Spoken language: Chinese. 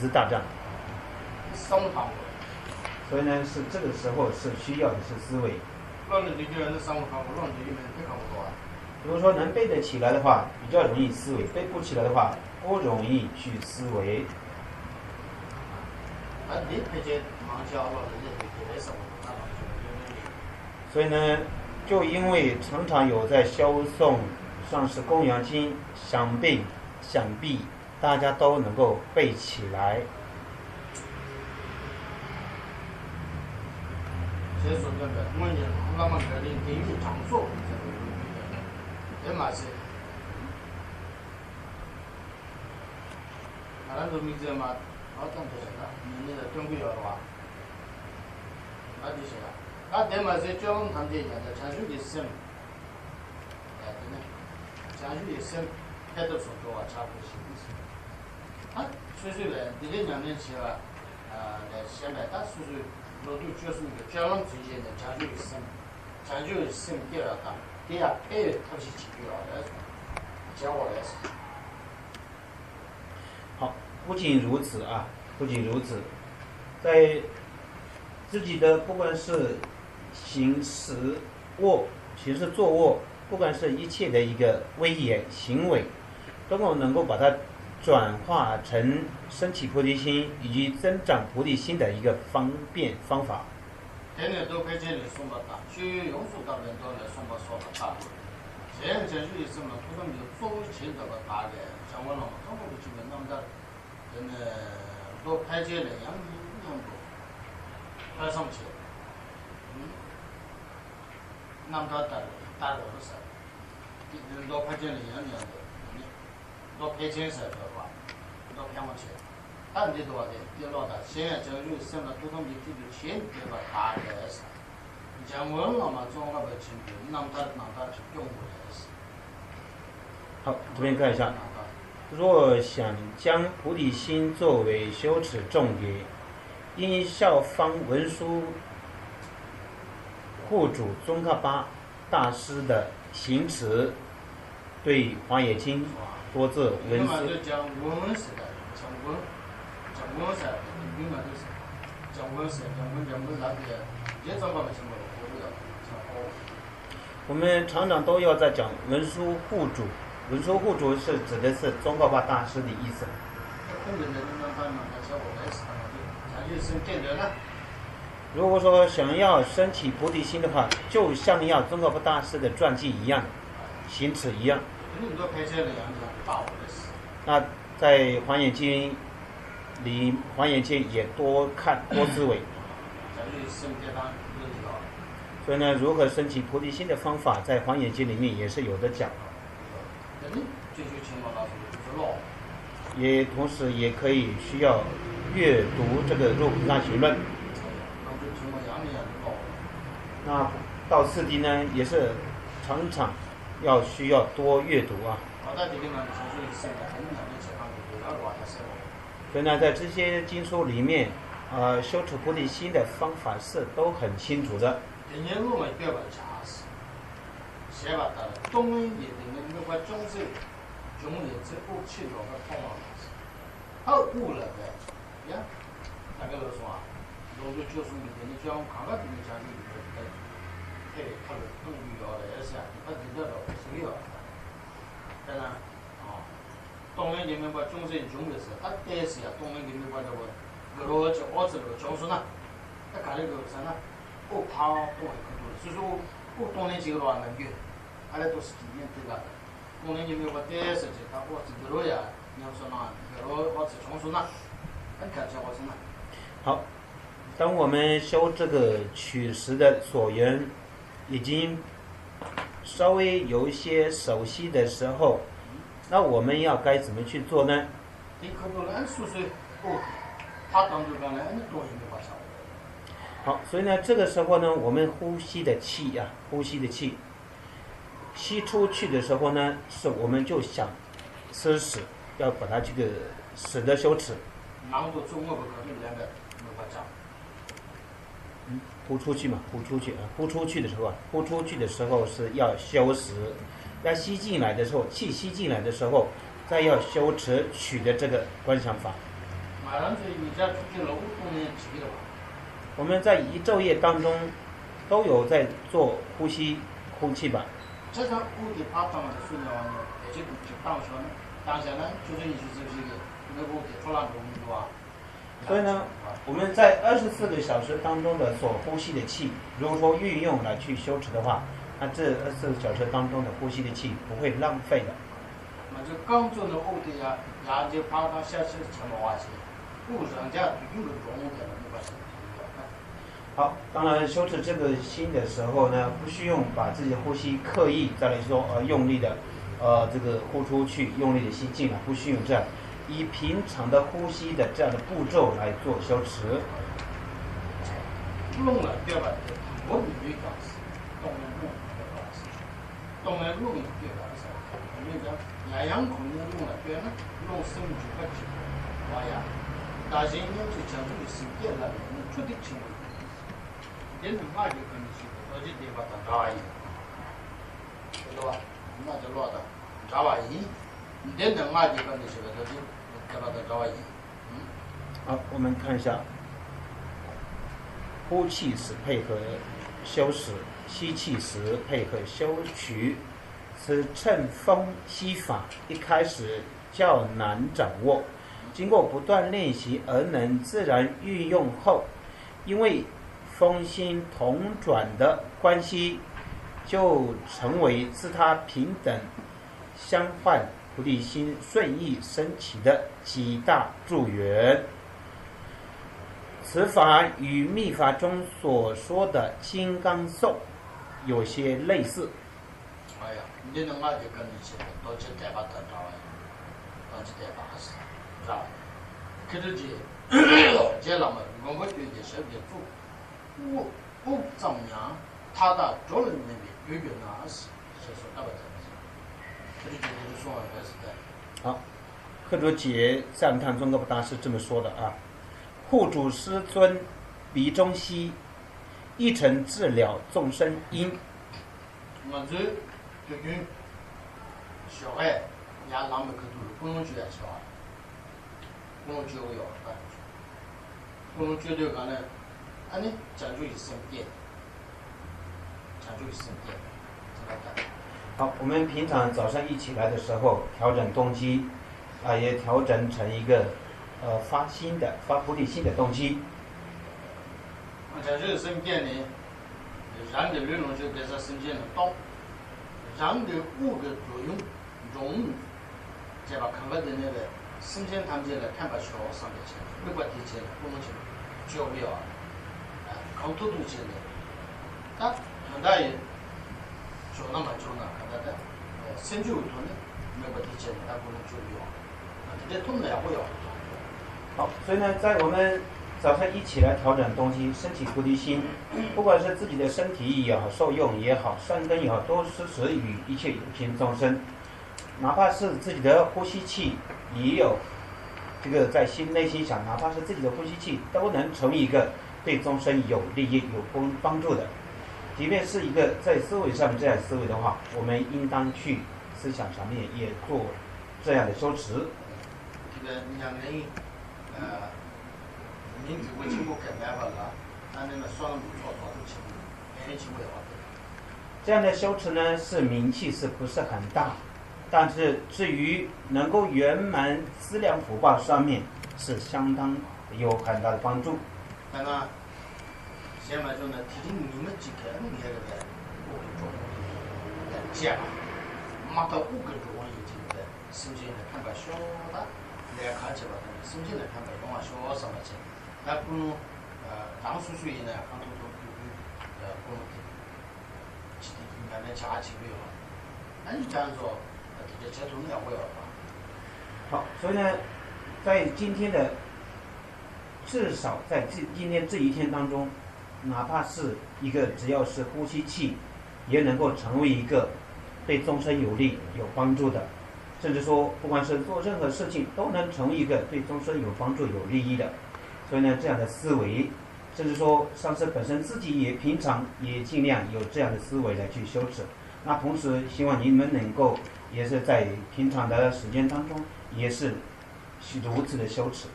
是大战。松堂。所以呢，是这个时候是需要的是思维。那你这个人上堂，那你里面太看不到啊。如果说能背得起来的话，比较容易思维；背不起来的话，不容易去思维。所以呢，就因为常常有在销送上师供养经，想必大家都能够背起来。所以说这个我们那么个人给予场所，也嘛是。那个名字嘛，好像就是那，你那中国有的话，那就是啊。那点嘛是交通团体讲的，长寿的生，哎，对呢，长寿的生，太多说多啊，差不多是。啊，所以呢，这个2年前啊，来现在他所以。老多就是那个交通之间的长寿的生第二大，第二配它是起不了的，讲我来说。好，不仅如此，在自己的不管是行事坐卧，不管是一切的一个威严行为，都能够把它转化成升起菩提心以及增长菩提心的一个方便方法。天天都可以这里送到大，去用处到人都来送到大。这样讲就是什么？不是你做起这个大的，像我那么中国的基本那么的，多开这两样多，开上去，那么大的事，多开这两样的。多赔钱是的话，多骗我钱。但这多的，这老大现在就有什么都他们这个钱对吧？大的是，你像我那么中国的钱，那么他是中国的事。好，这边看一下。若想将菩提心作为修持重点，应效方文殊护主宗喀巴大师的行持，对《华严经》多字文思。讲文是的，讲文是，你们都是讲文那个，也怎么什么我不要讲我们常常都要在讲文殊护主，文殊护主是指的是宗喀巴大师的意思。如果说想要升起菩提心的话，就像要宗喀巴大师的传记一样，行持一样。那在《华严经》里，《华严经》也多看多思维。所以呢，如何升起菩提心的方法，在《华严经》里面也是有的讲。也同时也可以需要阅读这个《入菩萨行论》。那到次第呢，也是常常需要多阅读啊。所以呢，在这些经书里面，修持菩提心的方法是都很清楚的。东南里面把中生中的是，他但是呀，东南里面把这个罗就奥子罗中孙呐，他干那个啥呢？我跑东南可多，所以说我东南几个罗能够，阿拉都是今年对个，东南里面把但是就他我这个罗呀，你要说呢，罗奥子中孙呐，很看起来我是呐。好，当我们修这个取识的所缘已经稍微有一些熟悉的时候，那我们要该怎么去做呢？好，所以呢，这个时候呢，我们呼吸的气吸出去的时候呢，是我们就想吃屎，要把它这个使得修持。呼出去嘛，呼出去的时候是要修持，要吸进来的时候，气吸进来的时候，再要修持取的这个观想法。马上就你家出去了，5年级了吧？我们在一昼夜当中都有在做呼吸、呼气吧。这个屋的爬上的数量呢，也就当下呢，就是你这个那个给出来的工作啊。所以呢，我们在24个小时当中的所呼吸的气，如果说运用来去修持的话，那这24个小时当中的呼吸的气不会浪费的。那就刚做的屋的呀，研究爬上下去什么话题，不人家有个中的没关系。好，当然修持这个心的时候呢，不需要把自己的呼吸刻意再来说用力的这个呼出去，用力的吸进来，不需要这样。以平常的呼吸的这样的步骤来做修持。弄了对吧？我没讲是，动了弄对吧？动了弄对吧？是，我们讲两样可能弄了对呢，弄生就不急，哎呀，但是呢就讲这个是变了，出的情况，连那就跟你说，到这地方当抓一，对吧？那就落的抓完一，你连那就跟你说的到这。好，我们看一下，呼气时配合修持，吸气时配合修取。此乘风吸法一开始较难掌握，经过不断练习而能自然运用后，因为风心同转的关系，就成为自他平等相换。菩提心顺意升起的极大助缘。此法与密法中所说的金刚颂有些类似。哎呀，你能嘛就跟你去，到去台巴得着了，到去台巴是，是吧？可是这了嘛，我觉得是别做，我怎样，他的做人那边有那是说那么的。好，克卓杰赞叹宗喀巴大师这么说的啊：护主师尊鼻中息，一诚治疗众生因。我这跟小孩也那么可多，不能去小孩，不能去我要干，不能去这个呢，安尼讲究一生变，讲究一生变，怎么干？好，我们平常早上一起来的时候，调整动机，也调整成一个发菩提心的动机。在这个身边呢，人的内容就在这身边的动，人的物的作用，容，再把看个的那个身边他们这个看把小上面去，没把提起来，不能去教不了，扛突突起来，他很大也。做那么做呢，看他的身就有痛的，没有提前，他不能就要，这痛的也不要。好，所以呢，在我们早上一起来调整动机，升起菩提心，不管是自己的身体也好，受用也好，善根也好，都是使与一切有情众生，哪怕是自己的呼吸气，也有这个在内心想，哪怕是自己的呼吸气，都能成为一个对众生有利益、有帮助的。即便是一个在思维上面这样思维的话，我们应当去思想上面也做这样的修持。这个你像你你如果经过改办法了，那个双不错，都情没情为好的。这样的修持呢，是名气是不是很大？但是至于能够圆满资粮福报上面，是相当有很大的帮助。那么。现在就呢，提醒你们几个，你那个的，我做，讲，马到5个钟已经的，甚至呢看把小的，来看起吧，甚至呢看把用啊小什么去，那不能当初所以呢，看不能不能，今天应该来加几个月了，那你这样做，这接触了我要吧。好，所以呢，在今天的至少在今天这一天当中。哪怕是一个只要是呼吸气，也能够成为一个对众生有利、有帮助的，甚至说不管是做任何事情，都能成为一个对众生有帮助、有利益的。所以呢，这样的思维，甚至说上师本身自己也平常也尽量有这样的思维来去修持。那同时，希望你们能够也是在平常的时间当中，也是如此的修持。